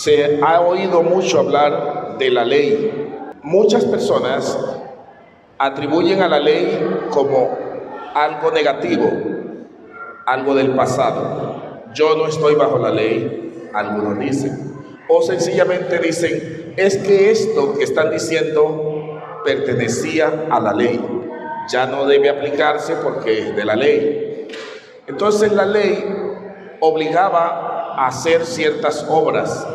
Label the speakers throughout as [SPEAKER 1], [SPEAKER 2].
[SPEAKER 1] Se ha oído mucho hablar de la ley. Muchas personas atribuyen a la ley como algo negativo, algo del pasado. Yo no estoy bajo la ley, algunos dicen. O sencillamente dicen, es que esto que están diciendo pertenecía a la ley. Ya no debe aplicarse porque es de la ley. Entonces la ley obligaba a hacer ciertas obras.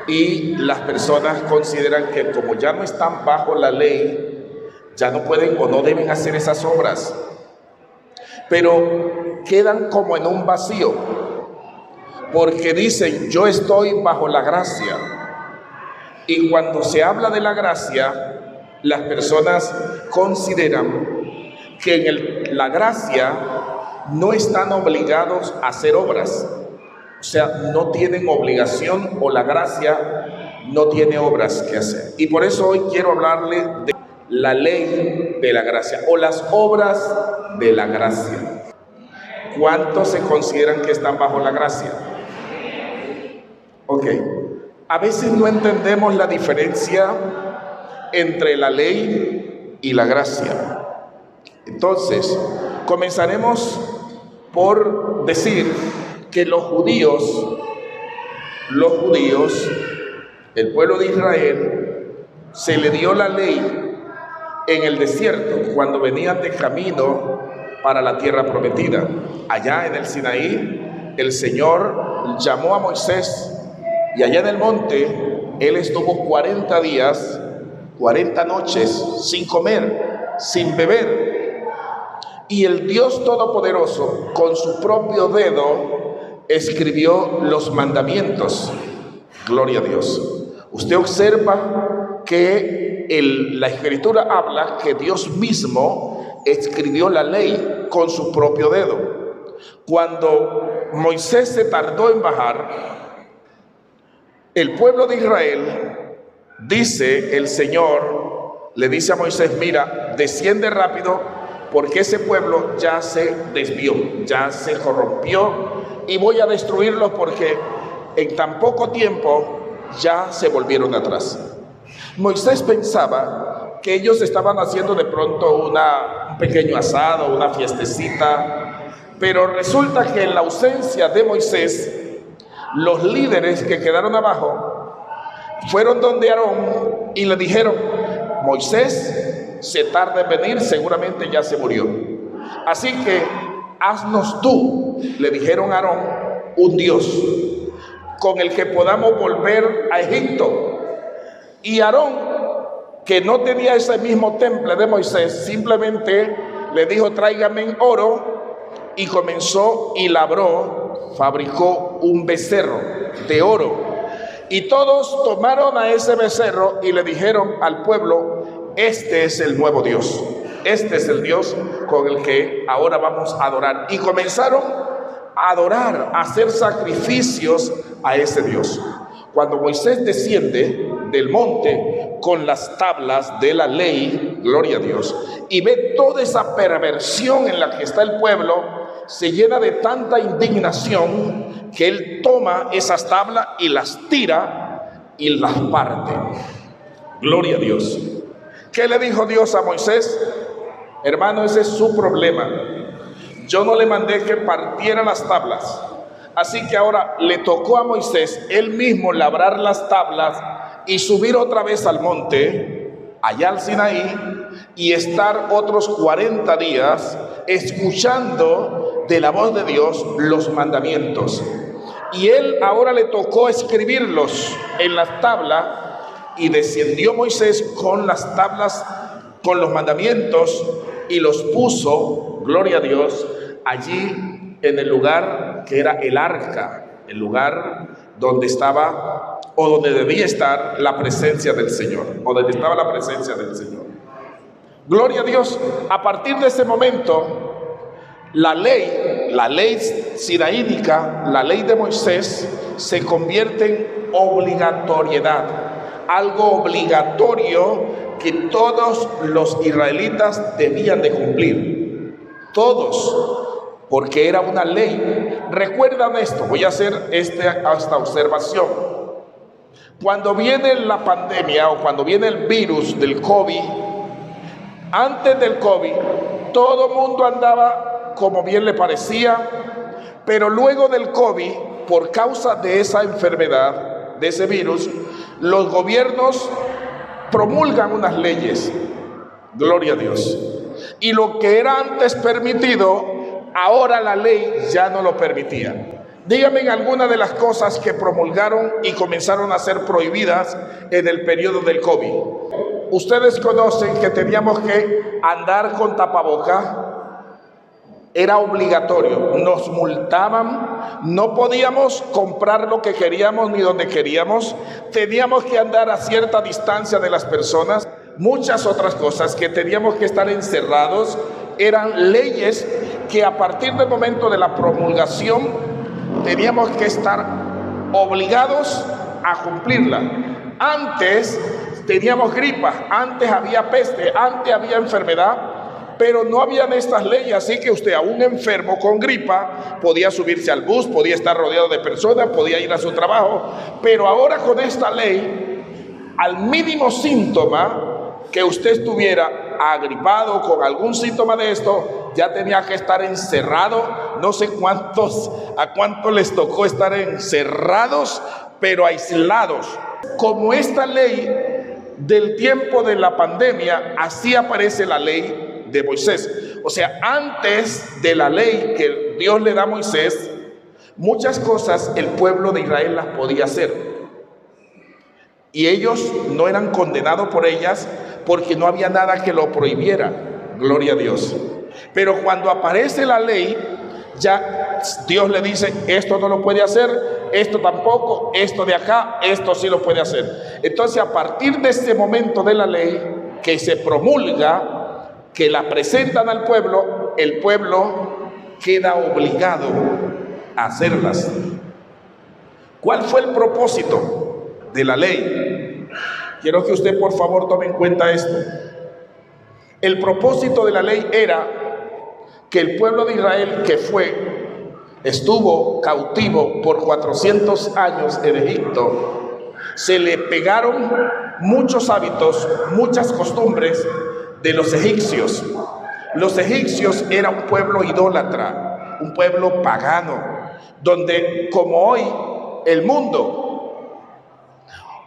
[SPEAKER 1] Y las personas consideran que como ya no están bajo la ley, ya no pueden o no deben hacer esas obras. Pero quedan como en un vacío, porque dicen, yo estoy bajo la gracia. Y cuando se habla de la gracia, las personas consideran que en la gracia no están obligados a hacer obras. O sea, no tienen obligación, o la gracia no tiene obras que hacer. Y por eso hoy quiero hablarle de la ley de la gracia o las obras de la gracia. ¿Cuántos se consideran que están bajo la gracia? Ok. A veces no entendemos la diferencia entre la ley y la gracia. Entonces, comenzaremos por decir que los judíos, el pueblo de Israel, se le dio la ley en el desierto cuando venían de camino para la tierra prometida. Allá en el Sinaí, el Señor llamó a Moisés y allá en el monte, él estuvo 40 días, 40 noches sin comer, sin beber. Y el Dios Todopoderoso, con su propio dedo, escribió los mandamientos. Gloria a Dios. Usted observa que la Escritura habla que Dios mismo escribió la ley con su propio dedo. Cuando Moisés se tardó en bajar, el pueblo de Israel, dice el Señor, le dice a Moisés, mira, desciende rápido porque ese pueblo ya se desvió, ya se corrompió y voy a destruirlos porque en tan poco tiempo ya se volvieron atrás. Moisés pensaba que ellos estaban haciendo de pronto un pequeño asado, una fiestecita, pero resulta que en la ausencia de Moisés, los líderes que quedaron abajo fueron donde Aarón y le dijeron, Moisés se tarda en venir, seguramente ya se murió. Así que haznos tú, le dijeron a Aarón, un Dios con el que podamos volver a Egipto. Y Aarón, que no tenía ese mismo temple de Moisés, simplemente le dijo, tráigame oro, y comenzó y labró, fabricó un becerro de oro. Y todos tomaron a ese becerro y le dijeron al pueblo, este es el nuevo Dios, este es el Dios con el que ahora vamos a adorar. Y comenzaron a adorar, a hacer sacrificios a ese Dios. Cuando Moisés desciende del monte con las tablas de la ley, gloria a Dios, y ve toda esa perversión en la que está el pueblo, se llena de tanta indignación que él toma esas tablas y las tira y las parte. Gloria a Dios. ¿Qué le dijo Dios a Moisés? Hermano, ese es su problema. Yo no le mandé que partiera las tablas. Así que ahora le tocó a Moisés él mismo labrar las tablas y subir otra vez al monte, allá al Sinaí, y estar otros 40 días escuchando de la voz de Dios los mandamientos. Y él ahora le tocó escribirlos en las tablas, y descendió Moisés con las tablas, con los mandamientos, y los puso, gloria a Dios, allí en el lugar que era el arca, el lugar donde estaba o donde debía estar la presencia del Señor, o donde estaba la presencia del Señor. Gloria a Dios. A partir de ese momento, la ley sinaítica, la ley de Moisés, se convierte en obligatoriedad, algo obligatorio que todos los israelitas debían de cumplir, todos, porque era una ley. Recuerdan esto, voy a hacer esta observación. Cuando viene la pandemia o cuando viene el virus del COVID, antes del COVID, todo el mundo andaba como bien le parecía, pero luego del COVID, por causa de esa enfermedad, de ese virus, los gobiernos promulgan unas leyes, gloria a Dios, y lo que era antes permitido, ahora la ley ya no lo permitía. Díganme en algunas de las cosas que promulgaron y comenzaron a ser prohibidas en el periodo del COVID. Ustedes conocen que teníamos que andar con tapaboca, era obligatorio, nos multaban, no podíamos comprar lo que queríamos ni donde queríamos, teníamos que andar a cierta distancia de las personas, muchas otras cosas que teníamos que estar encerrados, eran leyes que a partir del momento de la promulgación teníamos que estar obligados a cumplirla. Antes teníamos gripa, antes había peste, antes había enfermedad, pero no habían estas leyes, así que usted, aún enfermo con gripa, podía subirse al bus, podía estar rodeado de personas, podía ir a su trabajo, pero ahora con esta ley, al mínimo síntoma que usted estuviera agripado con algún síntoma de esto, ya tenía que estar encerrado. No sé a cuántos les tocó estar encerrados, pero aislados. Como esta ley del tiempo de la pandemia, así aparece la ley de Moisés. O sea, antes de la ley que Dios le da a Moisés, muchas cosas el pueblo de Israel las podía hacer. Y ellos no eran condenados por ellas porque no había nada que lo prohibiera. Gloria a Dios. Pero cuando aparece la ley, ya Dios le dice, esto no lo puede hacer, esto tampoco, esto de acá, esto sí lo puede hacer. Entonces, a partir de este momento de la ley que se promulga, que la presentan al pueblo, el pueblo queda obligado a hacerlas. ¿Cuál fue el propósito de la ley? Quiero que usted por favor tome en cuenta esto. El propósito de la ley era que el pueblo de Israel estuvo cautivo por 400 años en Egipto, se le pegaron muchos hábitos, muchas costumbres de los egipcios. Los egipcios eran un pueblo idólatra, un pueblo pagano, donde como hoy el mundo,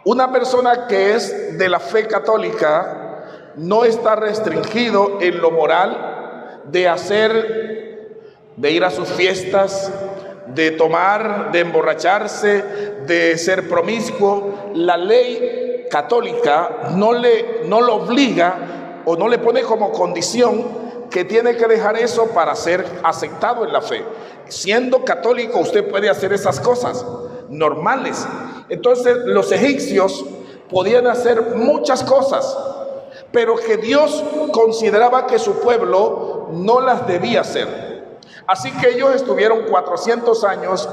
[SPEAKER 1] una persona que es de la fe católica no está restringido en lo moral de ir a sus fiestas, de tomar, de emborracharse, de ser promiscuo. La ley católica no lo obliga o no le pone como condición que tiene que dejar eso para ser aceptado en la fe. Siendo católico usted puede hacer esas cosas normales. Entonces los egipcios podían hacer muchas cosas, pero que Dios consideraba que su pueblo no las debía hacer. Así que ellos estuvieron 400 años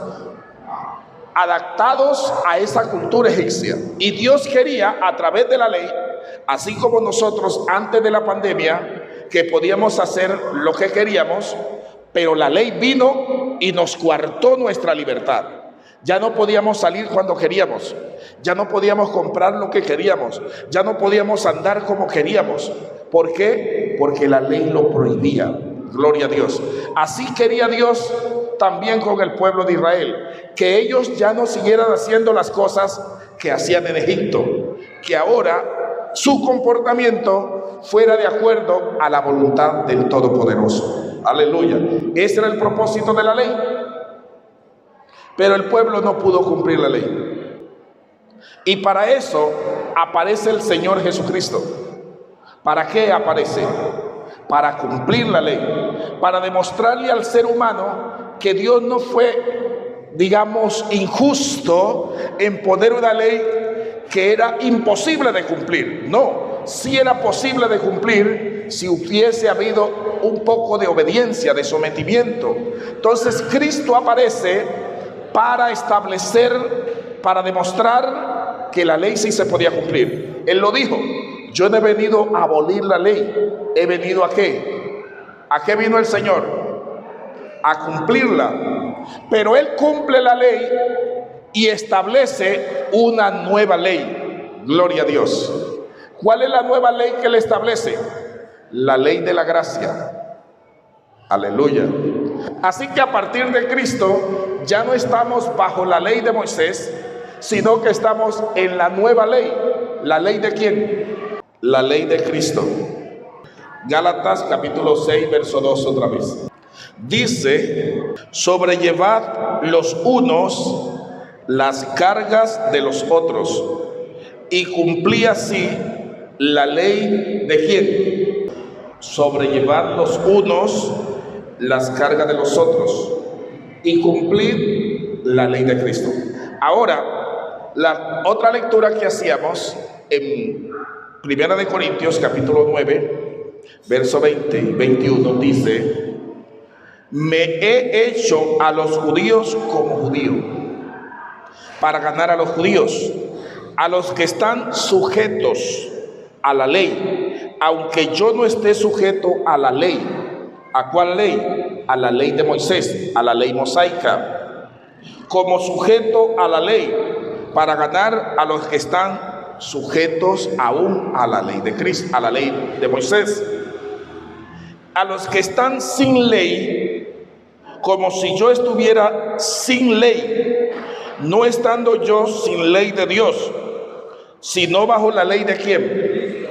[SPEAKER 1] adaptados a esa cultura egipcia. Y Dios quería, a través de la ley, así como nosotros antes de la pandemia, que podíamos hacer lo que queríamos, pero la ley vino y nos coartó nuestra libertad. Ya no podíamos salir cuando queríamos, ya no podíamos comprar lo que queríamos, ya no podíamos andar como queríamos. ¿Por qué? Porque la ley lo prohibía. Gloria a Dios. Así quería Dios también con el pueblo de Israel, que ellos ya no siguieran haciendo las cosas que hacían en Egipto, que ahora su comportamiento fuera de acuerdo a la voluntad del Todopoderoso. Aleluya. Ese era el propósito de la ley. Pero el pueblo no pudo cumplir la ley. Y para eso aparece el Señor Jesucristo. ¿Para qué aparece? Para cumplir la ley, para demostrarle al ser humano que Dios no fue, digamos, injusto en poner una ley que era imposible de cumplir. No, sí era posible de cumplir si hubiese habido un poco de obediencia, de sometimiento. Entonces Cristo aparece para establecer, para demostrar que la ley sí se podía cumplir. Él lo dijo: yo no he venido a abolir la ley, he venido ¿a qué? ¿A qué vino el Señor? A cumplirla. Pero Él cumple la ley y establece una nueva ley. Gloria a Dios. ¿Cuál es la nueva ley que le establece? La ley de la gracia. Aleluya. Así que a partir de Cristo ya no estamos bajo la ley de Moisés, sino que estamos en la nueva ley. ¿La ley de quién? La ley de Cristo. Gálatas capítulo 6, verso 2 otra vez. Dice: sobrellevad los unos las cargas de los otros y cumplí así la ley de quién. Sobrellevad los unos las cargas de los otros y cumplir la ley de Cristo. Ahora, la otra lectura que hacíamos en 1 Corintios capítulo 9, verso 20 y 21 dice: me he hecho a los judíos como judío, para ganar a los judíos, a los que están sujetos a la ley, aunque yo no esté sujeto a la ley. ¿A cuál ley? A la ley de Moisés, a la ley mosaica, como sujeto a la ley, para ganar a los que están sujetos aún a la ley de Cristo, a la ley de Moisés. A los que están sin ley, como si yo estuviera sin ley, no estando yo sin ley de Dios, sino bajo la ley de quién.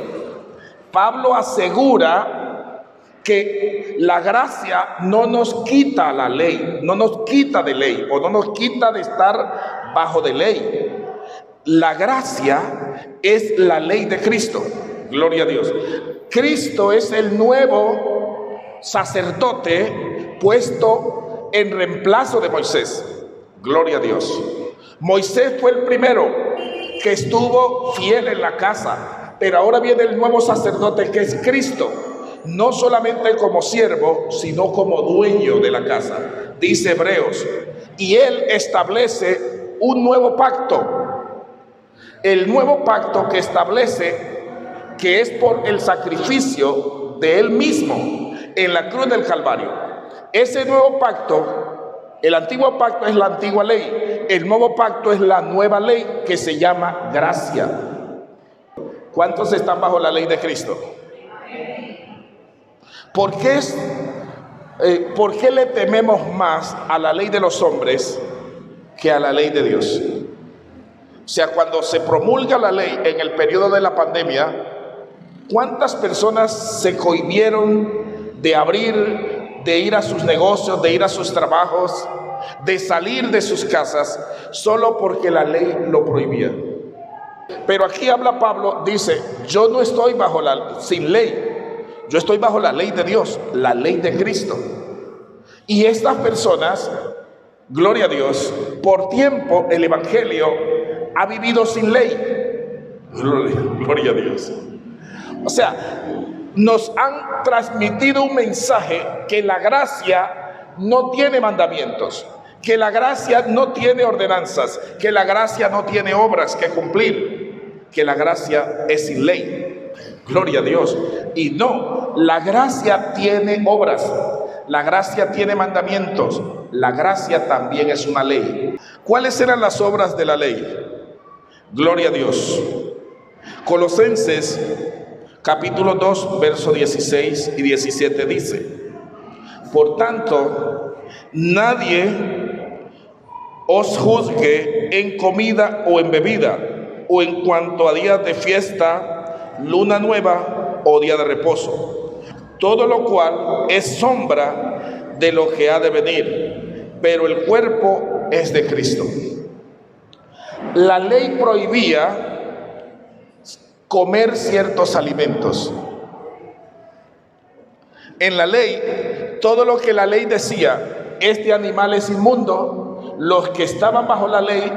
[SPEAKER 1] Pablo asegura que la gracia no nos quita la ley, no nos quita de ley, o no nos quita de estar bajo de ley. La gracia es la ley de Cristo. Gloria a Dios. Cristo es el nuevo sacerdote puesto en reemplazo de Moisés. Gloria a Dios. Moisés fue el primero que estuvo fiel en la casa, pero ahora viene el nuevo sacerdote que es Cristo, no solamente como siervo, sino como dueño de la casa. Dice Hebreos, y él establece un nuevo pacto. El nuevo pacto que establece que es por el sacrificio de él mismo en la cruz del Calvario. Ese nuevo pacto, el antiguo pacto es la antigua ley, el nuevo pacto es la nueva ley que se llama gracia. ¿Cuántos están bajo la ley de Cristo? ¿Por qué le tememos más a la ley de los hombres que a la ley de Dios? O sea, cuando se promulga la ley en el periodo de la pandemia, ¿cuántas personas se cohibieron de abrir, de ir a sus negocios, de ir a sus trabajos, de salir de sus casas, solo porque la ley lo prohibía? Pero aquí habla Pablo, dice, yo no estoy sin ley, yo estoy bajo la ley de Dios, la ley de Cristo. Y estas personas, gloria a Dios, por tiempo el evangelio ha vivido sin ley. Gloria a Dios. O sea, nos han transmitido un mensaje que la gracia no tiene mandamientos, que la gracia no tiene ordenanzas, que la gracia no tiene obras que cumplir, que la gracia es sin ley. Gloria a Dios. Y no, la gracia tiene obras, la gracia tiene mandamientos, la gracia también es una ley. ¿Cuáles eran las obras de la ley? Gloria a Dios. Colosenses capítulo 2, verso 16 y 17 dice: por tanto, nadie os juzgue en comida o en bebida, o en cuanto a días de fiesta, luna nueva o día de reposo, todo lo cual es sombra de lo que ha de venir, pero el cuerpo es de Cristo. La ley prohibía comer ciertos alimentos. En la ley, todo lo que la ley decía, este animal es inmundo, los que estaban bajo la ley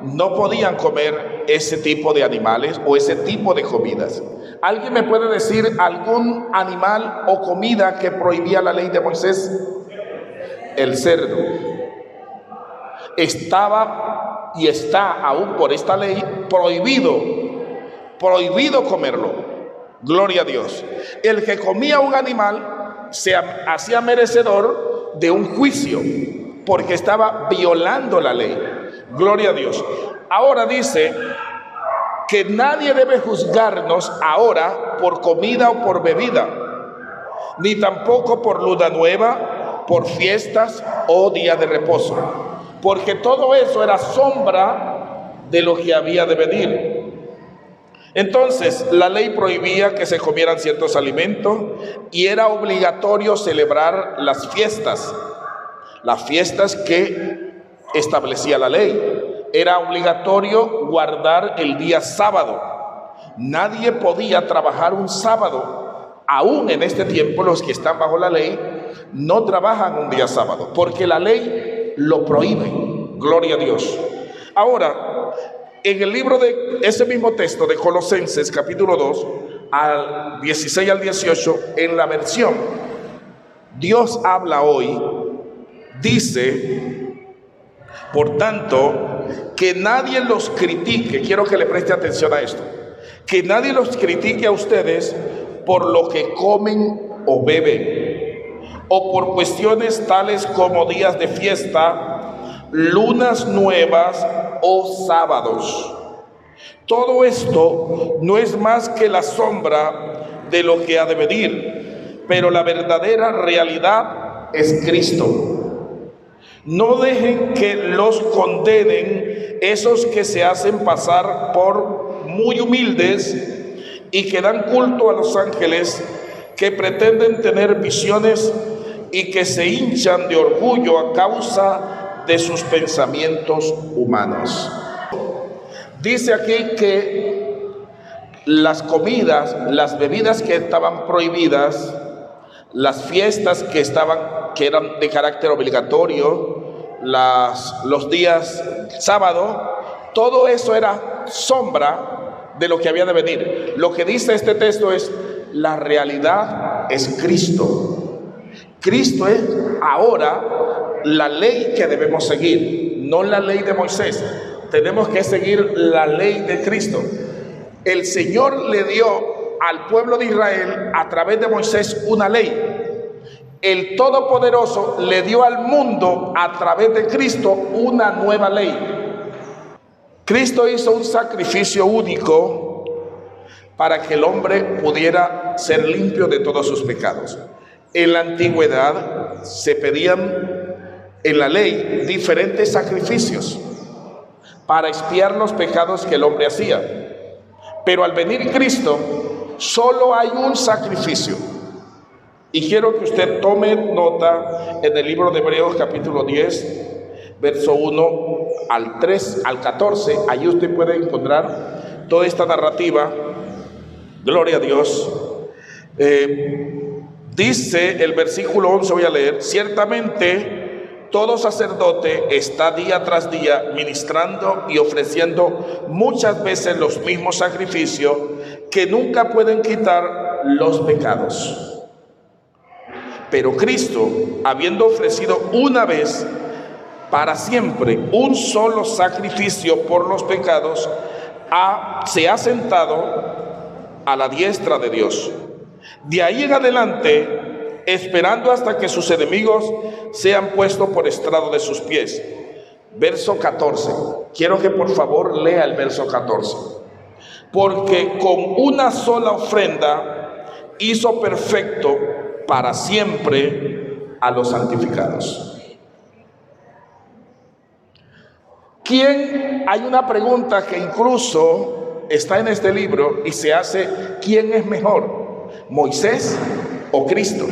[SPEAKER 1] no podían comer ese tipo de animales o ese tipo de comidas. ¿Alguien me puede decir algún animal o comida que prohibía la ley de Moisés? El cerdo. Estaba y está aún por esta ley prohibido comerlo. Gloria a Dios. El que comía un animal se hacía merecedor de un juicio porque estaba violando la ley. Gloria a Dios. Ahora dice que nadie debe juzgarnos ahora por comida o por bebida, ni tampoco por luna nueva, por fiestas o día de reposo, porque todo eso era sombra de lo que había de venir. Entonces, la ley prohibía que se comieran ciertos alimentos y era obligatorio celebrar las fiestas que establecía la ley. Era obligatorio guardar el día sábado. Nadie podía trabajar un sábado. Aún en este tiempo, los que están bajo la ley no trabajan un día sábado, porque la ley lo prohíbe. Gloria a Dios. Ahora, en el libro de ese mismo texto de Colosenses, capítulo 2, al 16 al 18, en la versión Dios habla hoy, dice: por tanto, que nadie los critique. Quiero que le preste atención a esto. Que nadie los critique a ustedes por lo que comen o beben, o por cuestiones tales como días de fiesta, lunas nuevas o sábados. Todo esto no es más que la sombra de lo que ha de venir, pero la verdadera realidad es Cristo. No dejen que los condenen esos que se hacen pasar por muy humildes y que dan culto a los ángeles, que pretenden tener visiones y que se hinchan de orgullo a causa de sus pensamientos humanos. Dice aquí que las comidas, las bebidas que estaban prohibidas, las fiestas que eran de carácter obligatorio, los días sábado, todo eso era sombra de lo que había de venir. Lo que dice este texto es: la realidad es Cristo. Cristo es ahora la ley que debemos seguir, no la ley de Moisés. Tenemos que seguir la ley de Cristo. El Señor le dio al pueblo de Israel a través de Moisés una ley. El Todopoderoso le dio al mundo a través de Cristo una nueva ley. Cristo hizo un sacrificio único para que el hombre pudiera ser limpio de todos sus pecados. En la antigüedad se pedían en la ley diferentes sacrificios para expiar los pecados que el hombre hacía. Pero al venir Cristo, solo hay un sacrificio. Y quiero que usted tome nota en el libro de Hebreos capítulo 10, verso 1 al 3, al 14. Allí usted puede encontrar toda esta narrativa. Gloria a Dios. Dice el versículo 11, voy a leer: ciertamente todo sacerdote está día tras día ministrando y ofreciendo muchas veces los mismos sacrificios que nunca pueden quitar los pecados. Pero Cristo, habiendo ofrecido una vez para siempre un solo sacrificio por los pecados, se ha sentado a la diestra de Dios. De ahí en adelante, esperando hasta que sus enemigos sean puestos por estrado de sus pies. Verso 14. Quiero que por favor lea el verso 14. Porque con una sola ofrenda hizo perfecto para siempre a los santificados. Hay una pregunta que incluso está en este libro y se hace: ¿quién es mejor, Moisés o Cristo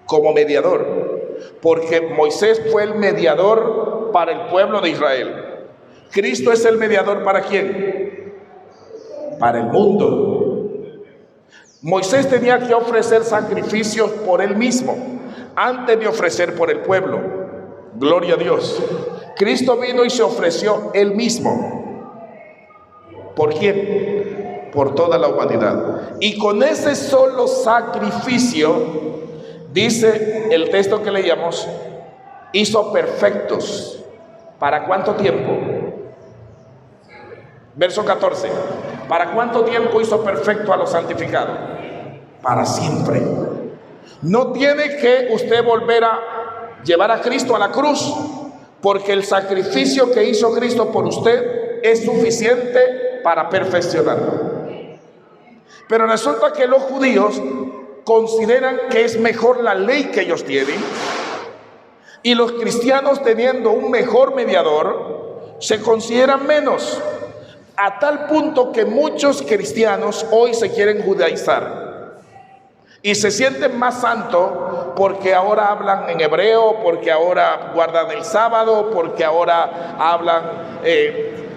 [SPEAKER 1] como mediador? Porque Moisés fue el mediador para el pueblo de Israel. Cristo es el mediador ¿para quién? Para el mundo. Moisés tenía que ofrecer sacrificios por él mismo antes de ofrecer por el pueblo. Gloria a Dios. Cristo vino y se ofreció él mismo. ¿Por quién? Por toda la humanidad. Y con ese solo sacrificio, dice el texto que leíamos, hizo perfectos. ¿Para cuánto tiempo? Verso 14. ¿Para cuánto tiempo hizo perfecto a los santificados? Para siempre. No tiene que usted volver a llevar a Cristo a la cruz porque el sacrificio que hizo Cristo por usted es suficiente para perfeccionarlo. Pero resulta que los judíos consideran que es mejor la ley que ellos tienen, y los cristianos, teniendo un mejor mediador, se consideran menos, a tal punto que muchos cristianos hoy se quieren judaizar y se sienten más santos porque ahora hablan en hebreo, porque ahora guardan el sábado, porque ahora hablan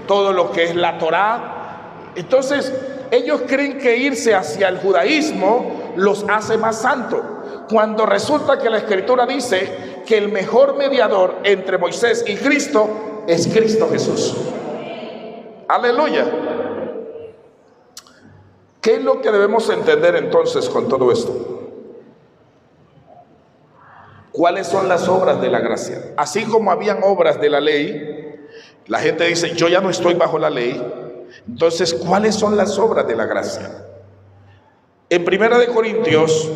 [SPEAKER 1] todo lo que es la Torá. Entonces ellos creen que irse hacia el judaísmo los hace más santos, cuando resulta que la Escritura dice que el mejor mediador entre Moisés y Cristo es Cristo Jesús. Aleluya. ¿Qué es lo que debemos entender entonces con todo esto? ¿Cuáles son las obras de la gracia? Así como habían obras de la ley, la gente dice, yo ya no estoy bajo la ley. Entonces, ¿cuáles son las obras de la gracia? En 1 Corintios,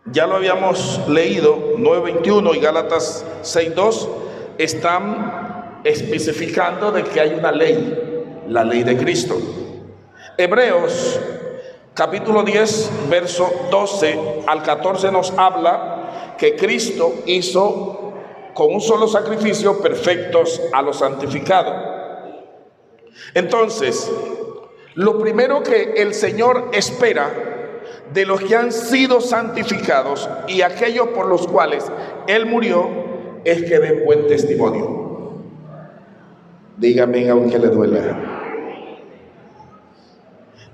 [SPEAKER 1] ya lo habíamos leído, 9:21 y Gálatas 6:2, están especificando de que hay una ley, la ley de Cristo. Hebreos capítulo 10, verso 12 al 14 nos habla que Cristo hizo con un solo sacrificio perfectos a los santificados. Entonces, lo primero que el Señor espera de los que han sido santificados y aquellos por los cuales Él murió es que den buen testimonio. Dígame aunque le duela.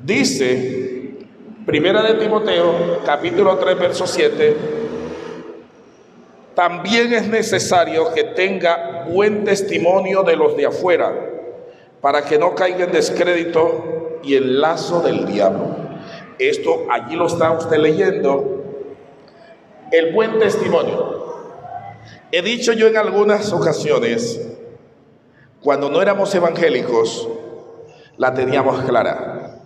[SPEAKER 1] Dice 1 Timoteo capítulo 3 verso 7, también es necesario que tenga buen testimonio de los de afuera, para que no caiga en descrédito y el lazo del diablo. Esto allí lo está usted leyendo, el buen testimonio. He dicho yo en algunas ocasiones, cuando no éramos evangélicos, la teníamos clara.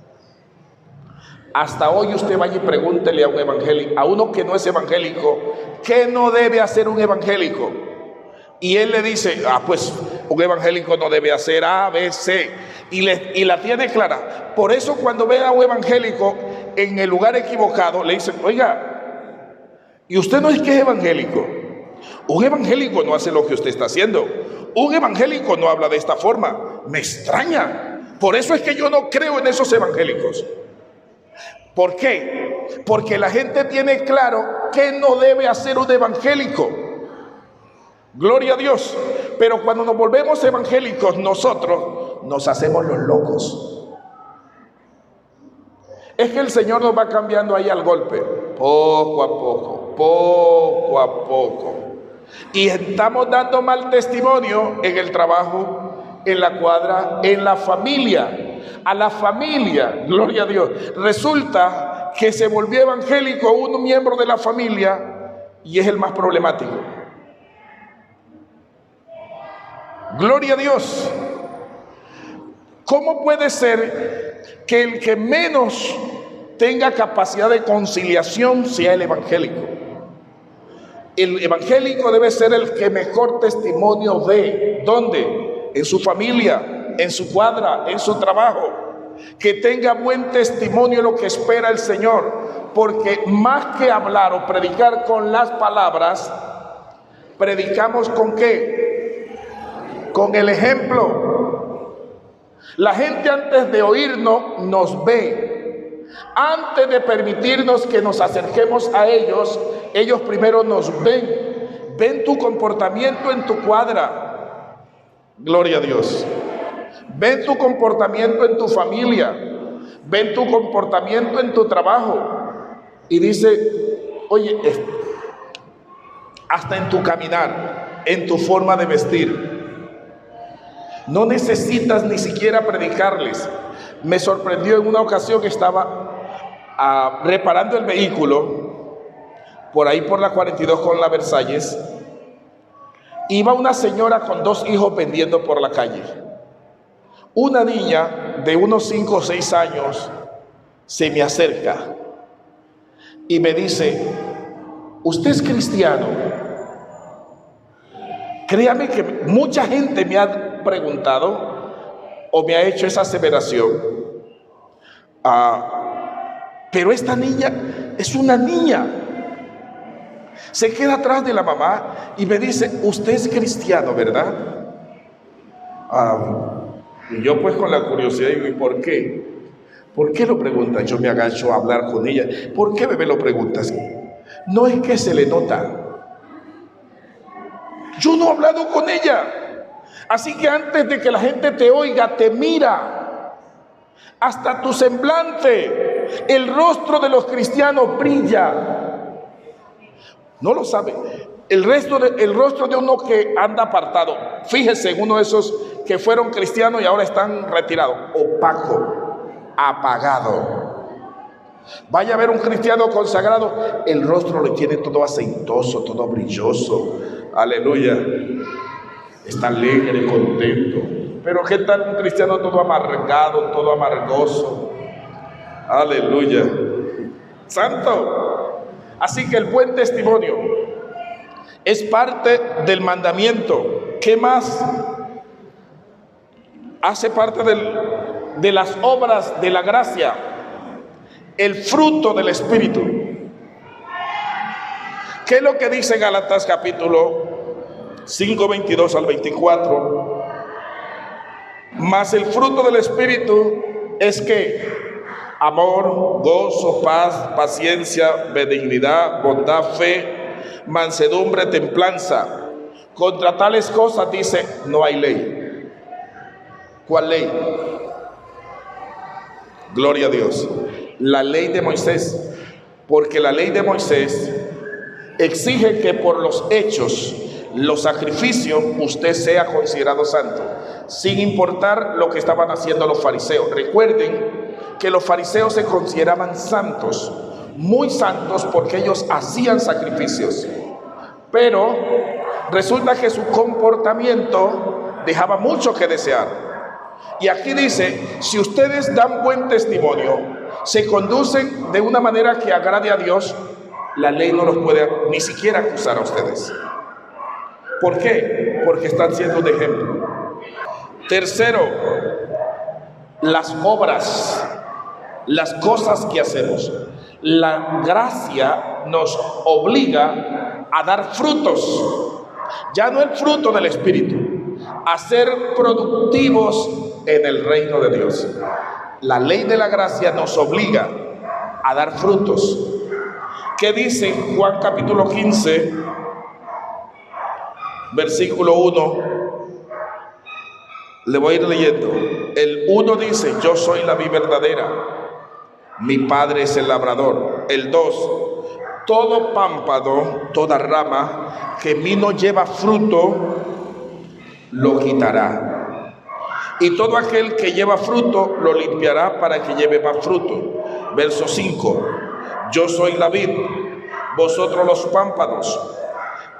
[SPEAKER 1] Hasta hoy usted vaya y pregúntele a un evangélico, a uno que no es evangélico, ¿qué no debe hacer un evangélico? Y él le dice, pues un evangélico no debe hacer A, B, C, y la tiene clara. Por eso cuando ve a un evangélico en el lugar equivocado, le dicen, oiga, ¿y usted no es que es evangélico? Un evangélico no hace lo que usted está haciendo. Un evangélico no habla de esta forma. Me extraña. Por eso es que yo no creo en esos evangélicos. ¿Por qué? Porque la gente tiene claro que no debe hacer un evangélico. Gloria a Dios. Pero cuando nos volvemos evangélicos, nosotros nos hacemos los locos. Es que el Señor nos va cambiando ahí al golpe, poco a poco, poco a poco. Y estamos dando mal testimonio en el trabajo, en la cuadra, en la familia. A la familia, gloria a Dios. Resulta que se volvió evangélico un miembro de la familia y es el más problemático. Gloria a Dios. ¿Cómo puede ser que el que menos tenga capacidad de conciliación sea el evangélico? El evangélico debe ser el que mejor testimonio dé. ¿Dónde? En su familia, en su cuadra, en su trabajo. Que tenga buen testimonio lo que espera el Señor. Porque más que hablar o predicar con las palabras, predicamos ¿con qué? Con el ejemplo. La gente antes de oírnos nos ve. Antes de permitirnos que nos acerquemos a ellos, ellos primero nos ven. Ven tu comportamiento en tu cuadra. Gloria a Dios. Ven tu comportamiento en tu familia. Ven tu comportamiento en tu trabajo. Y dice, oye, hasta en tu caminar, en tu forma de vestir. No necesitas ni siquiera predicarles. Me sorprendió en una ocasión que estaba reparando el vehículo por ahí por la 42 con la Versalles. Iba una señora con 2 hijos vendiendo por la calle. Una niña de unos 5 o 6 años se me acerca y me dice, ¿usted es cristiano? Créame que mucha gente me ha preguntado o me ha hecho esa aseveración. Pero esta niña es una niña. Se queda atrás de la mamá y me dice, usted es cristiano, ¿verdad? Y yo pues con la curiosidad digo, ¿y por qué? ¿Por qué lo preguntas? Yo me agacho a hablar con ella. ¿Por qué me lo preguntas? No es que se le nota. Yo no he hablado con ella. Así que antes de que la gente te oiga, te mira. Hasta tu semblante, el rostro de los cristianos brilla. No lo sabe. El rostro de uno que anda apartado. Fíjese en uno de esos que fueron cristianos y ahora están retirados. Opaco, apagado. Vaya a ver un cristiano consagrado, el rostro lo tiene todo aceitoso, todo brilloso. Aleluya. Está alegre, contento. Pero ¿qué tal un cristiano todo amargado, todo amargoso? Aleluya. Santo. Así que el buen testimonio es parte del mandamiento. ¿Qué más? Hace parte de las obras de la gracia. El fruto del Espíritu. ¿Qué es lo que dice Gálatas capítulo 5, 22 al 24? Mas el fruto del Espíritu es que amor, gozo, paz, paciencia, benignidad, bondad, fe, mansedumbre, templanza. Contra tales cosas dice, no hay ley. ¿Cuál ley? Gloria a Dios. La ley de Moisés, porque la ley de Moisés exige que por los hechos, los sacrificios, usted sea considerado santo, sin importar lo que estaban haciendo los fariseos. Recuerden que los fariseos se consideraban santos, muy santos, porque ellos hacían sacrificios, pero resulta que su comportamiento dejaba mucho que desear. Y aquí dice, si ustedes dan buen testimonio, se conducen de una manera que agrade a Dios, la ley no los puede ni siquiera acusar a ustedes. ¿Por qué? Porque están siendo un ejemplo. Tercero, las obras, las cosas que hacemos. La gracia nos obliga a dar frutos, ya no el fruto del Espíritu, a ser productivos en el reino de Dios. La ley de la gracia nos obliga a dar frutos. ¿Qué dice Juan capítulo 15, versículo 1? Le voy a ir leyendo. El 1 dice, yo soy la vid verdadera, mi Padre es el labrador. El 2, todo pámpano, toda rama que en mí no lleva fruto, lo quitará. Y todo aquel que lleva fruto, lo limpiará para que lleve más fruto. Verso 5, yo soy la vid, vosotros los pámpanos.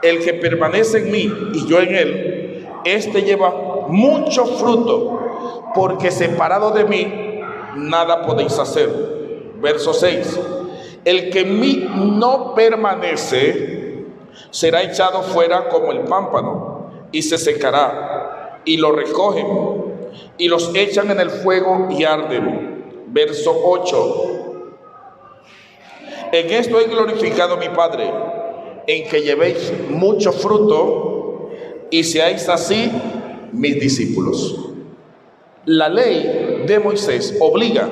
[SPEAKER 1] El que permanece en mí y yo en él, este lleva mucho fruto, porque separado de mí, nada podéis hacer. Verso 6, el que en mí no permanece, será echado fuera como el pámpano, y se secará, y lo recogen, y los echan en el fuego y arden. Verso 8, en esto he glorificado a mi Padre, en que llevéis mucho fruto, y seáis así mis discípulos. La ley de Moisés obliga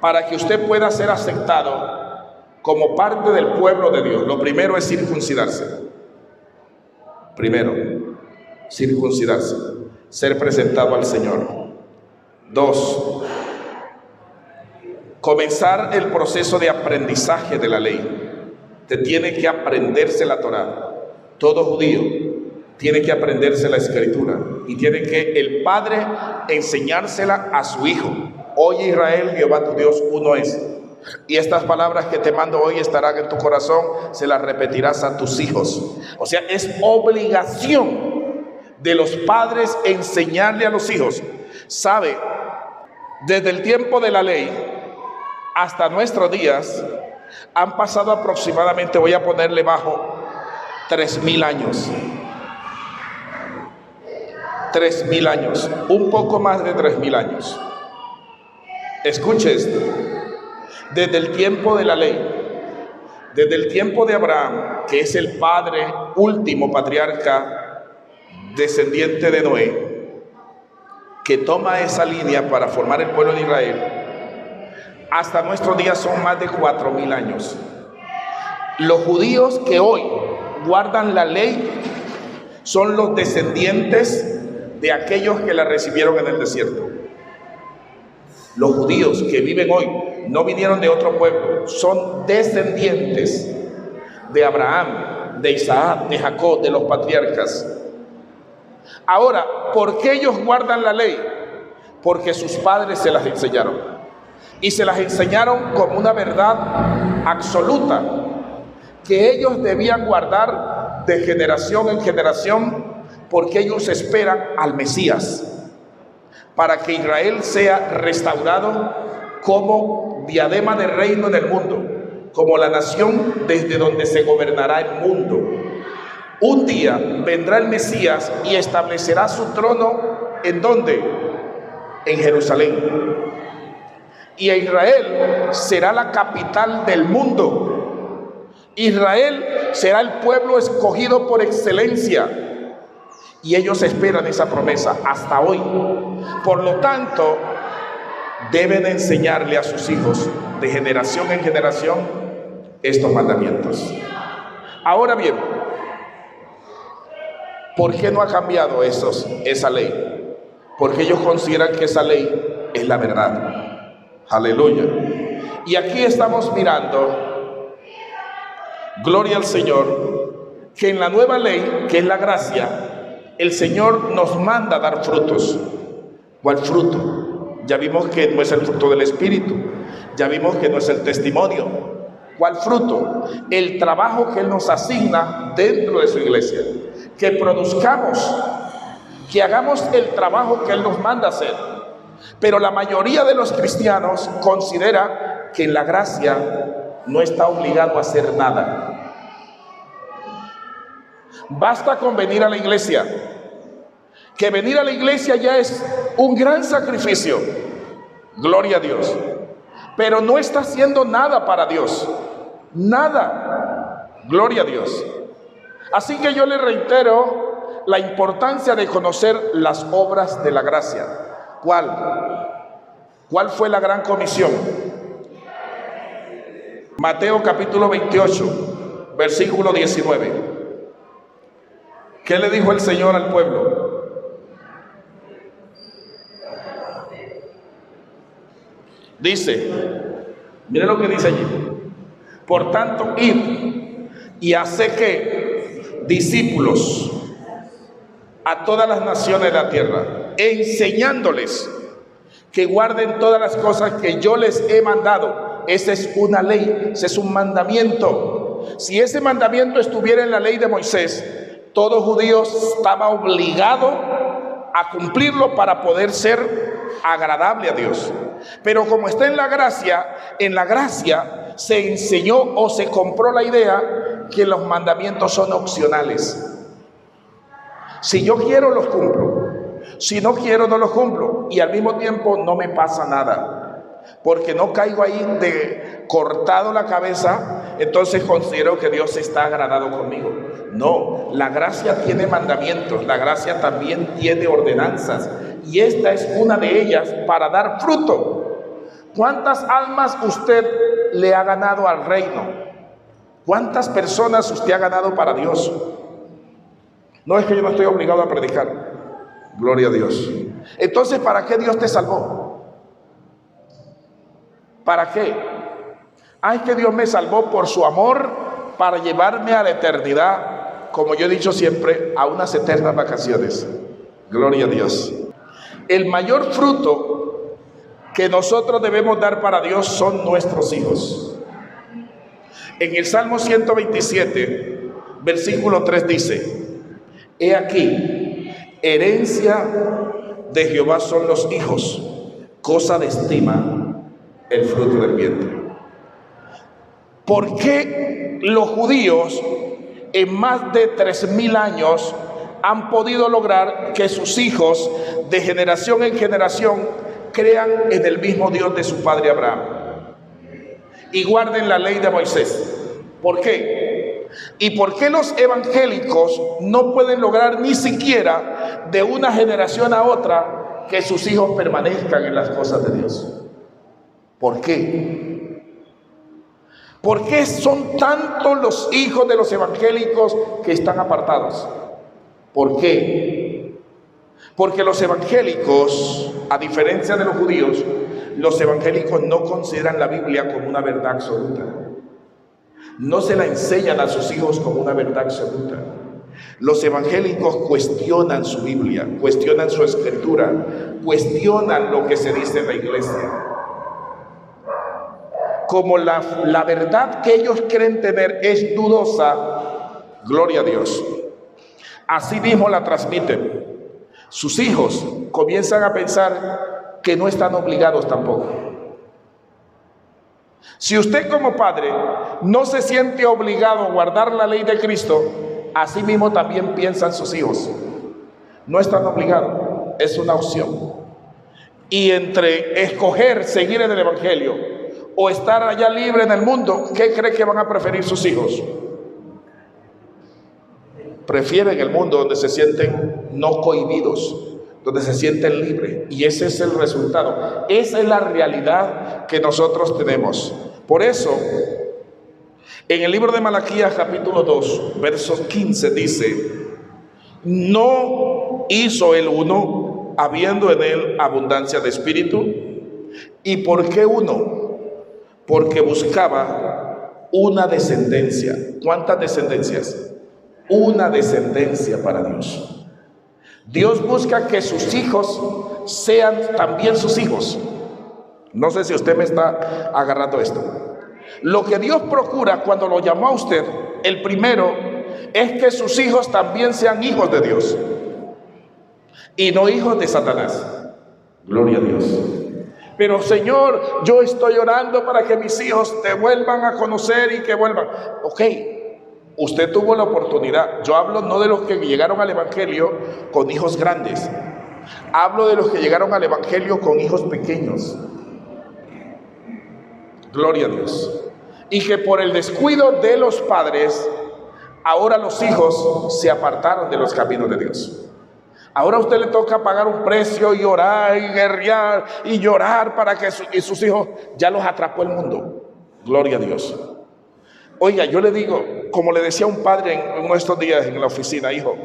[SPEAKER 1] para que usted pueda ser aceptado como parte del pueblo de Dios. Lo primero es circuncidarse. Primero, circuncidarse, ser presentado al Señor. 2, comenzar el proceso de aprendizaje de la ley. Usted tiene que aprenderse la Torá. Todo judío tiene que aprenderse la Escritura y tiene que el padre enseñársela a su hijo. Oye Israel, Jehová tu Dios uno es. Y estas palabras que te mando hoy estarán en tu corazón, se las repetirás a tus hijos. O sea, es obligación de los padres enseñarle a los hijos. ¿Sabe? Desde el tiempo de la ley hasta nuestros días han pasado aproximadamente, voy a ponerle bajo, 3,000 años. 3,000 años, un poco más de 3,000 años. Escuche esto. Desde el tiempo de la ley, desde el tiempo de Abraham, que es el padre último patriarca descendiente de Noé, que toma esa línea para formar el pueblo de Israel, hasta nuestros días son más de 4,000 años. Los judíos que hoy guardan la ley son los descendientes de aquellos que la recibieron en el desierto. Los judíos que viven hoy no vinieron de otro pueblo, son descendientes de Abraham, de Isaac, de Jacob, de los patriarcas. Ahora, ¿por qué ellos guardan la ley? Porque sus padres se las enseñaron. Y se las enseñaron como una verdad absoluta, que ellos debían guardar de generación en generación, porque ellos esperan al Mesías, para que Israel sea restaurado como diadema de reino en el mundo, como la nación desde donde se gobernará el mundo. Un día vendrá el Mesías y establecerá su trono, ¿en dónde? En Jerusalén. Y Israel será la capital del mundo. Israel será el pueblo escogido por excelencia. Y ellos esperan esa promesa hasta hoy. Por lo tanto, deben enseñarle a sus hijos de generación en generación estos mandamientos. Ahora bien, ¿por qué no ha cambiado esa ley? Porque ellos consideran que esa ley es la verdad. Aleluya. Y aquí estamos mirando, gloria al Señor, que en la nueva ley, que es la gracia, el Señor nos manda a dar frutos. ¿Cuál fruto? Ya vimos que no es el fruto del Espíritu. Ya vimos que no es el testimonio. ¿Cuál fruto? El trabajo que Él nos asigna dentro de su iglesia. Que produzcamos, que hagamos el trabajo que Él nos manda hacer. Pero la mayoría de los cristianos considera que en la gracia no está obligado a hacer nada. Basta con venir a la iglesia, que venir a la iglesia ya es un gran sacrificio, gloria a Dios, pero no está haciendo nada para Dios, nada, gloria a Dios. Así que yo le reitero la importancia de conocer las obras de la gracia. ¿Cuál fue la gran comisión? Mateo capítulo 28, versículo 19. ¿Qué le dijo el Señor al pueblo? Dice, mire lo que dice allí. Por tanto, id y haced que discípulos a todas las naciones de la tierra, enseñándoles que guarden todas las cosas que yo les he mandado. Esa es una ley, ese es un mandamiento. Si ese mandamiento estuviera en la ley de Moisés, todo judío estaba obligado a cumplirlo para poder ser agradable a Dios. Pero como está en la gracia se enseñó o se compró la idea que los mandamientos son opcionales. Si yo quiero, los cumplo. Si no quiero, no los cumplo. Y al mismo tiempo no me pasa nada, porque no caigo ahí de cortado la cabeza, entonces considero que Dios está agradado conmigo. No, la gracia tiene mandamientos, la gracia también tiene ordenanzas, y esta es una de ellas para dar fruto. ¿Cuántas almas usted le ha ganado al reino? ¿Cuántas personas usted ha ganado para Dios? No es que yo no estoy obligado a predicar, gloria a Dios. Entonces, ¿para qué Dios te salvó? ¿Para qué? Ay, que Dios me salvó por su amor para llevarme a la eternidad, como yo he dicho siempre, a unas eternas vacaciones. Gloria a Dios. El mayor fruto que nosotros debemos dar para Dios son nuestros hijos. En el Salmo 127, versículo 3 dice: he aquí, herencia de Jehová son los hijos, cosa de estima el fruto del vientre. ¿Por qué los judíos en más de 3000 años han podido lograr que sus hijos de generación en generación crean en el mismo Dios de su padre Abraham y guarden la ley de Moisés. ¿Por qué? ¿Y por qué los evangélicos no pueden lograr ni siquiera de una generación a otra que sus hijos permanezcan en las cosas de Dios? ¿Por qué? ¿Por qué son tantos los hijos de los evangélicos que están apartados? ¿Por qué? Porque los evangélicos, a diferencia de los judíos, los evangélicos no consideran la Biblia como una verdad absoluta. No se la enseñan a sus hijos como una verdad absoluta. Los evangélicos cuestionan su Biblia, cuestionan su escritura, cuestionan lo que se dice en la iglesia. Como la verdad que ellos creen tener es dudosa, gloria a Dios, así mismo la transmiten. Sus hijos comienzan a pensar que no están obligados tampoco. Si usted como padre no se siente obligado a guardar la ley de Cristo, así mismo también piensan sus hijos. No están obligados, es una opción. Y entre escoger seguir en el evangelio o estar allá libre en el mundo, ¿qué cree que van a preferir sus hijos? Prefieren el mundo donde se sienten no cohibidos, donde se sienten libres, y ese es el resultado. Esa es la realidad que nosotros tenemos. Por eso, en el libro de Malaquías capítulo 2, versos 15 dice: ¿no hizo el uno, habiendo en él abundancia de espíritu? ¿Y por qué uno? Porque buscaba una descendencia. ¿Cuántas descendencias? Una descendencia para Dios. Dios busca que sus hijos sean también sus hijos. No sé si usted me está agarrando esto. Lo que Dios procura cuando lo llamó a usted, el primero, es que sus hijos también sean hijos de Dios y no hijos de Satanás. Gloria a Dios. Pero Señor, yo estoy orando para que mis hijos te vuelvan a conocer y que vuelvan. Ok, usted tuvo la oportunidad. Yo hablo no de los que llegaron al evangelio con hijos grandes, hablo de los que llegaron al evangelio con hijos pequeños. Gloria a Dios. Y que por el descuido de los padres, ahora los hijos se apartaron de los caminos de Dios. Ahora a usted le toca pagar un precio y orar y guerrear y llorar para que sus hijos ya los atrapó el mundo. Gloria a Dios. Oiga, yo le digo, como le decía un padre en estos días en la oficina: hijo,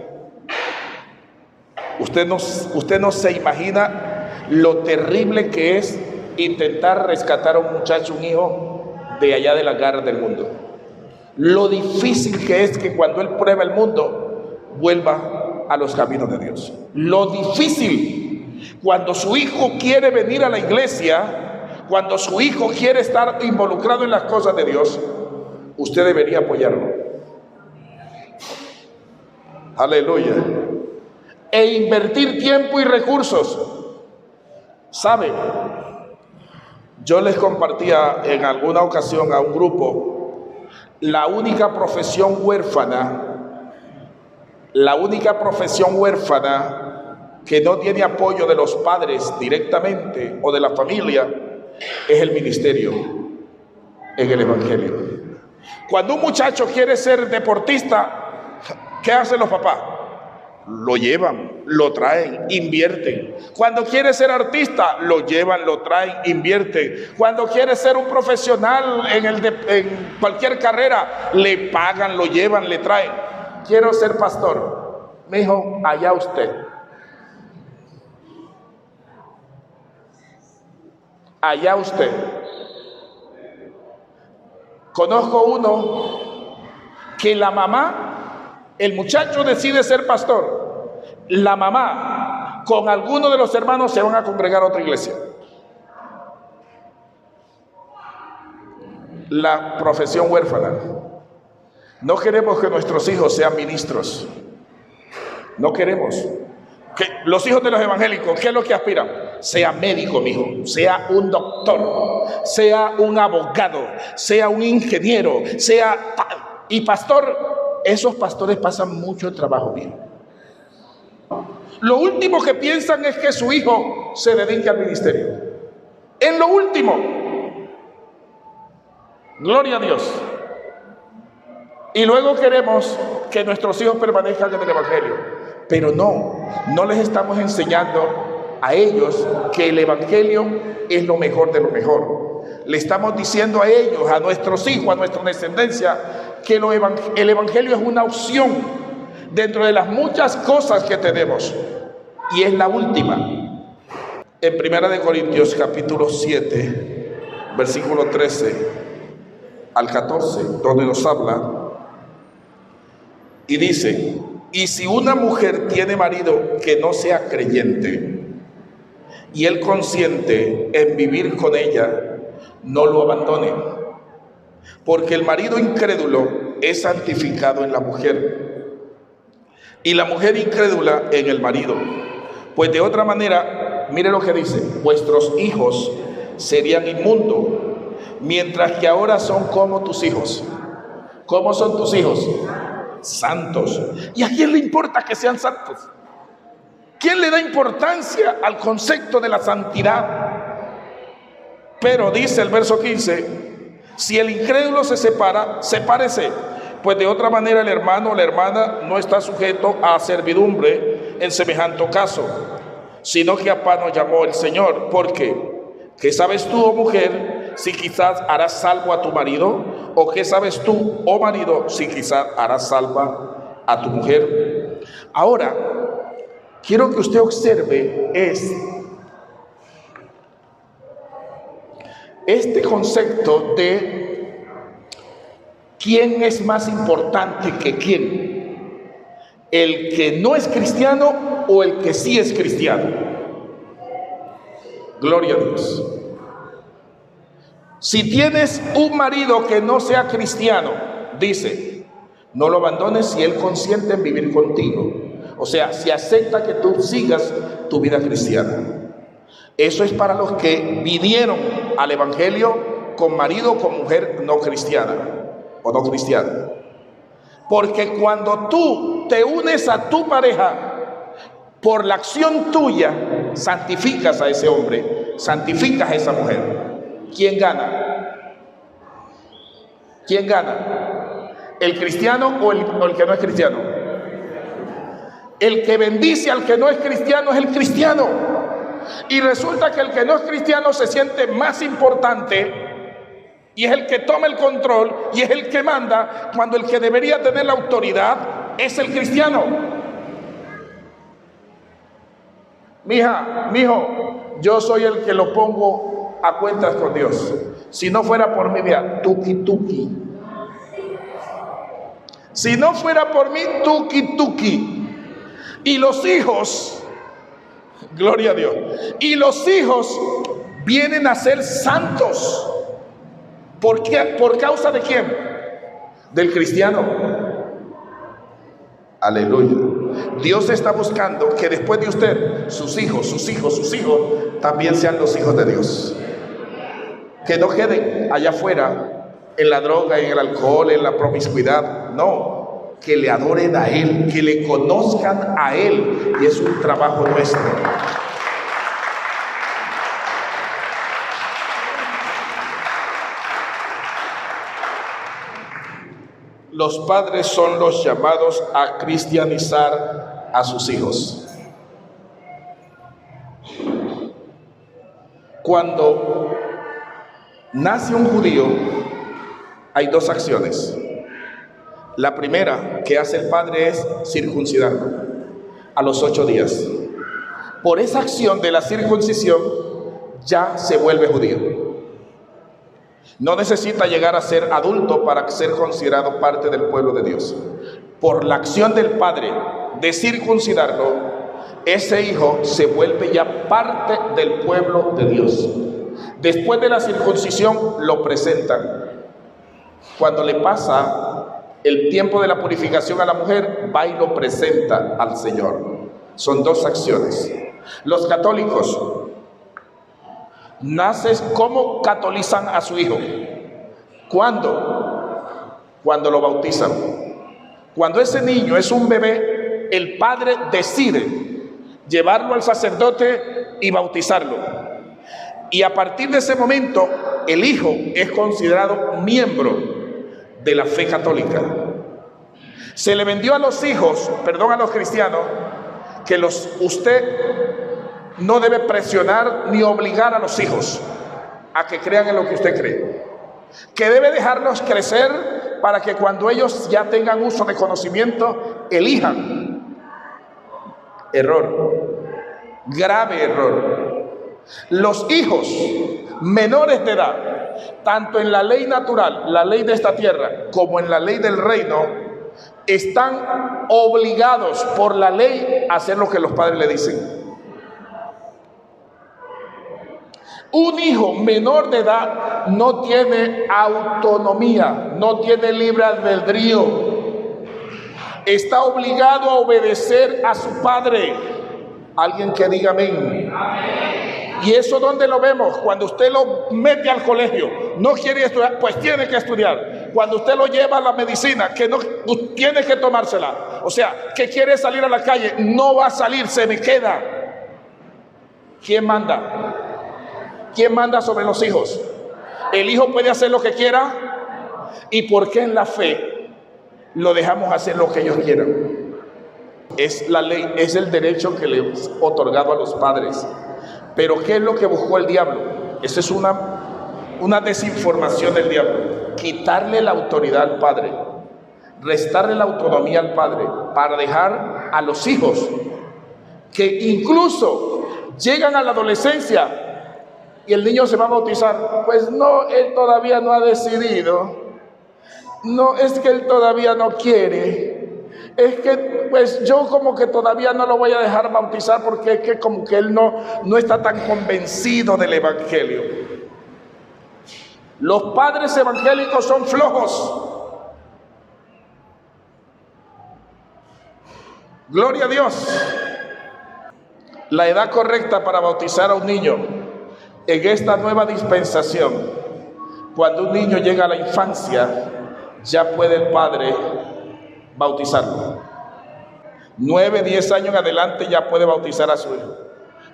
[SPEAKER 1] usted no se imagina lo terrible que es intentar rescatar a un muchacho, un hijo de allá de las garras del mundo. Lo difícil que es que cuando él prueba el mundo vuelva a los caminos de Dios. Lo difícil cuando su hijo quiere venir a la iglesia, cuando su hijo quiere estar involucrado en las cosas de Dios. Usted debería apoyarlo. Aleluya. E invertir tiempo y recursos. ¿Sabe? Yo les compartía en alguna ocasión a un grupo la única profesión huérfana que no tiene apoyo de los padres directamente o de la familia es el ministerio en el evangelio. Cuando un muchacho quiere ser deportista, ¿qué hacen los papás? Lo llevan, lo traen, invierten. Cuando quiere ser artista, lo llevan, lo traen, invierten. Cuando quiere ser un profesional en cualquier carrera, le pagan, lo llevan, le traen. Quiero ser pastor. Me dijo, allá usted. Allá usted. Conozco uno que la mamá, el muchacho decide ser pastor. La mamá con alguno de los hermanos se van a congregar a otra iglesia. La profesión huérfana. No queremos que nuestros hijos sean ministros. No queremos. Que los hijos de los evangélicos, ¿qué es lo que aspiran? Sea médico, mijo, sea un doctor, sea un abogado, sea un ingeniero, sea... Y pastor, esos pastores pasan mucho trabajo bien. Lo último que piensan es que su hijo se dedique al ministerio. En lo último. Gloria a Dios. Y luego queremos que nuestros hijos permanezcan en el Evangelio. Pero no les estamos enseñando a ellos que el Evangelio es lo mejor de lo mejor. Le estamos diciendo a ellos, a nuestros hijos, a nuestra descendencia, que el Evangelio es una opción dentro de las muchas cosas que tenemos. Y es la última. En 1 Corintios capítulo 7, versículo 13 al 14, donde nos habla y dice: y si una mujer tiene marido que no sea creyente y él consiente en vivir con ella, no lo abandone, porque el marido incrédulo es santificado en la mujer y la mujer incrédula en el marido. Pues de otra manera, mire lo que dice: vuestros hijos serían inmundos, mientras que ahora son como tus hijos. ¿Cómo son tus hijos? Santos. ¿Y a quién le importa que sean santos? ¿Quién le da importancia al concepto de la santidad? Pero dice el verso 15: si el incrédulo se separa, sepárese, pues de otra manera el hermano o la hermana no está sujeto a servidumbre en semejante caso, sino que a paz nos llamó el Señor. Porque ¿qué sabes tú, oh mujer, si quizás harás salvo a tu marido? ¿O qué sabes tú, oh marido, si quizás harás salva a tu mujer? Ahora, quiero que usted observe este concepto de quién es más importante que quién, el que no es cristiano o el que sí es cristiano. Gloria a Dios. Si tienes un marido que no sea cristiano, dice, no lo abandones si él consiente en vivir contigo. O sea, si acepta que tú sigas tu vida cristiana. Eso es para los que vinieron al Evangelio con marido o con mujer no cristiana o no cristiana. Porque cuando tú te unes a tu pareja, por la acción tuya, santificas a ese hombre, santificas a esa mujer. ¿Quién gana? ¿Quién gana? ¿El cristiano o el que no es cristiano? El que bendice al que no es cristiano es el cristiano. Y resulta que el que no es cristiano se siente más importante y es el que toma el control y es el que manda, cuando el que debería tener la autoridad es el cristiano. Mija, mijo, yo soy el que lo pongo a cuentas con Dios. Si no fuera por mí, vea, tuki tuki. Si no fuera por mí, tuki tuki. Y los hijos, gloria a Dios, y los hijos vienen a ser santos. ¿Por qué? ¿Por causa de quién? Del cristiano. Aleluya. Dios está buscando que después de usted, sus hijos también sean los hijos de Dios. Que no queden allá afuera en la droga, en el alcohol, en la promiscuidad. No, que le adoren a Él, que le conozcan a Él. Y es un trabajo nuestro. Los padres son los llamados a cristianizar a sus hijos. Cuando nace un judío, hay dos acciones. La primera que hace el padre es circuncidarlo a los 8 días. Por esa acción de la circuncisión ya se vuelve judío. No necesita llegar a ser adulto para ser considerado parte del pueblo de Dios. Por la acción del padre de circuncidarlo, ese hijo se vuelve ya parte del pueblo de Dios. Después de la circuncisión lo presentan. Cuando le pasa el tiempo de la purificación a la mujer, va y lo presenta al Señor. Son dos acciones. Los católicos, naces, ¿cómo catolizan a su hijo? ¿Cuándo? Cuando lo bautizan. Cuando ese niño es un bebé, el padre decide llevarlo al sacerdote y bautizarlo. Y a partir de ese momento, el hijo es considerado miembro de la fe católica. Se le vendió a los hijos, a los cristianos, que usted no debe presionar ni obligar a los hijos a que crean en lo que usted cree, que debe dejarlos crecer para que cuando ellos ya tengan uso de conocimiento, elijan. Error, grave error. Los hijos menores de edad, tanto en la ley natural, la ley de esta tierra, como en la ley del reino, están obligados por la ley a hacer lo que los padres le dicen. Un hijo menor de edad no tiene autonomía, no tiene libre albedrío. Está obligado a obedecer a su padre. Alguien que diga amén. ¿Y eso dónde lo vemos? Cuando usted lo mete al colegio, no quiere estudiar, pues tiene que estudiar. Cuando usted lo lleva a la medicina, que no tiene que tomársela. O sea, que quiere salir a la calle, no va a salir, se me queda. ¿Quién manda? ¿Quién manda sobre los hijos? ¿El hijo puede hacer lo que quiera? ¿Y por qué en la fe lo dejamos hacer lo que ellos quieran? Es la ley, es el derecho que le hemos otorgado a los padres. Pero ¿qué es lo que buscó el diablo? Esa es una desinformación del diablo. Quitarle la autoridad al padre, restarle la autonomía al padre, para dejar a los hijos que incluso llegan a la adolescencia y el niño se va a bautizar. Pues no, él todavía no ha decidido. No, es que él todavía no quiere. Es que pues yo como que todavía no lo voy a dejar bautizar porque es que como que él no está tan convencido del evangelio. Los padres evangélicos son flojos. Gloria a Dios. La edad correcta para bautizar a un niño en esta nueva dispensación, cuando un niño llega a la infancia, ya puede el padre bautizarlo. 9, 10 años en adelante ya puede bautizar a su hijo.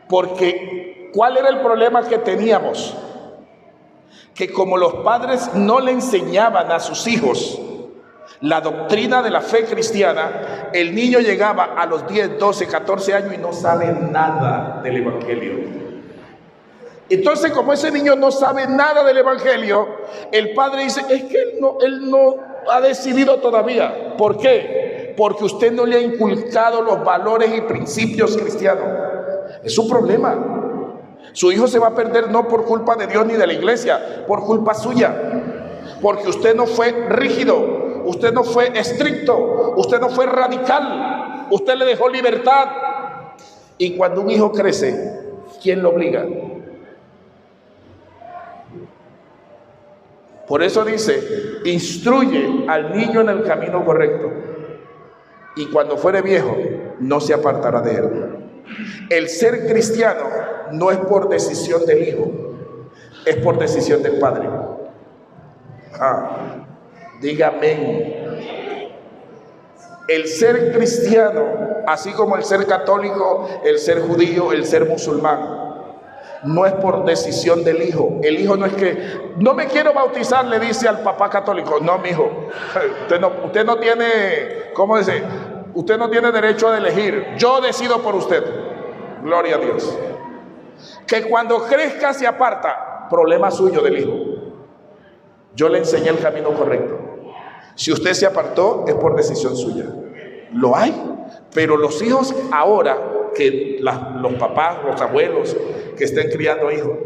[SPEAKER 1] Porque ¿cuál era el problema que teníamos? Que como los padres no le enseñaban a sus hijos la doctrina de la fe cristiana, el niño llegaba a los 10, 12, 14 años y no sabe nada del evangelio. Entonces, como ese niño no sabe nada del evangelio, el padre dice, es que él no ha decidido todavía. ¿Por qué? Porque usted no le ha inculcado los valores y principios cristianos. Es un problema. Su hijo se va a perder no por culpa de Dios ni de la iglesia, por culpa suya. Porque usted no fue rígido, usted no fue estricto, usted no fue radical, usted le dejó libertad. Y cuando un hijo crece, ¿quién lo obliga? Por eso dice, instruye al niño en el camino correcto, y cuando fuere viejo, no se apartará de él. El ser cristiano no es por decisión del hijo, es por decisión del padre. Diga amén. El ser cristiano, así como el ser católico, el ser judío, el ser musulmán, no es por decisión del hijo. El hijo no es que, no me quiero bautizar, le dice al papá católico. No, mi hijo, usted no tiene, ¿cómo dice? Usted no tiene derecho a elegir. Yo decido por usted. Gloria a Dios. Que cuando crezca se aparta, problema suyo del hijo. Yo le enseñé el camino correcto. Si usted se apartó, es por decisión suya. Lo hay, pero los hijos ahora, que los papás, los abuelos que estén criando hijos,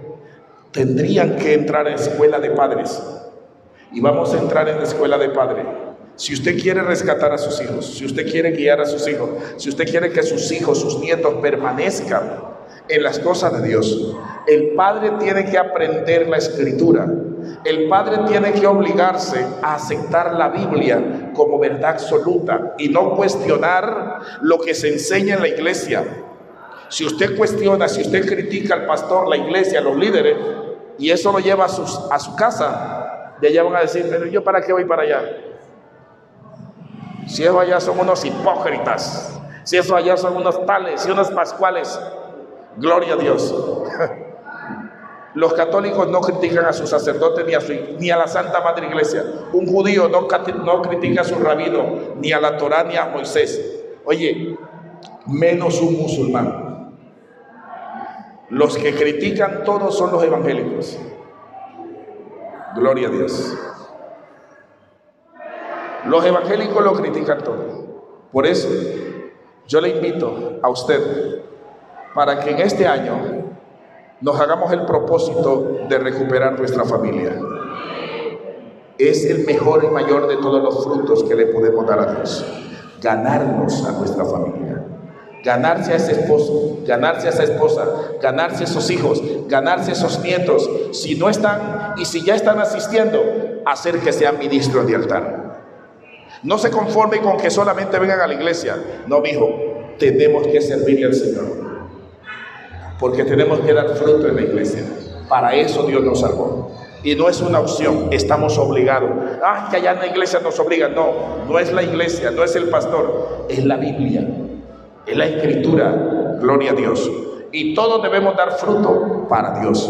[SPEAKER 1] tendrían que entrar en escuela de padres. Y vamos a entrar en la escuela de padres. Si usted quiere rescatar a sus hijos, si usted quiere guiar a sus hijos, si usted quiere que sus hijos, sus nietos permanezcan en las cosas de Dios, el padre tiene que aprender la escritura. El padre tiene que obligarse a aceptar la Biblia como verdad absoluta y no cuestionar lo que se enseña en la iglesia. Si usted cuestiona, si usted critica al pastor, la iglesia, los líderes, y eso lo lleva a su casa, de allá van a decir, pero yo para qué voy para allá. Si esos allá son unos hipócritas, si esos allá son unos tales y unos pascuales, gloria a Dios. Los católicos no critican a su sacerdote ni a la Santa Madre Iglesia. Un judío no critica a su rabino, ni a la Torá, ni a Moisés. Oye, menos un musulmán. Los que critican todos son los evangélicos. Gloria a Dios. Los evangélicos lo critican todo. Por eso yo le invito a usted para que en este año nos hagamos el propósito de recuperar nuestra familia. Es el mejor y mayor de todos los frutos que le podemos dar a Dios. Ganarnos a nuestra familia. Ganarse a ese esposo, ganarse a esa esposa, ganarse a esos hijos, ganarse a esos nietos. Si no están y si ya están asistiendo, hacer que sean ministros de altar. No se conforme con que solamente vengan a la iglesia. No, mijo, tenemos que servirle al Señor. Porque tenemos que dar fruto en la iglesia. Para eso Dios nos salvó. Y no es una opción, estamos obligados. Que allá en la iglesia nos obligan. No, no es la iglesia, no es el pastor, es la Biblia, es la Escritura. Gloria a Dios. Y todos debemos dar fruto para Dios.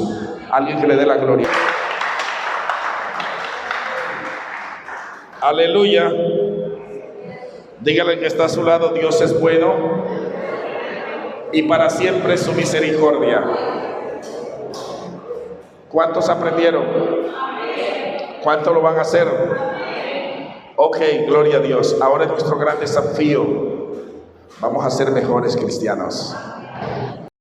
[SPEAKER 1] Alguien que le dé la gloria. Aleluya. Dígale que está a su lado: Dios es bueno y para siempre su misericordia. ¿Cuántos aprendieron? ¿Cuántos lo van a hacer? Ok, gloria a Dios. Ahora es nuestro gran desafío. Vamos a ser mejores cristianos.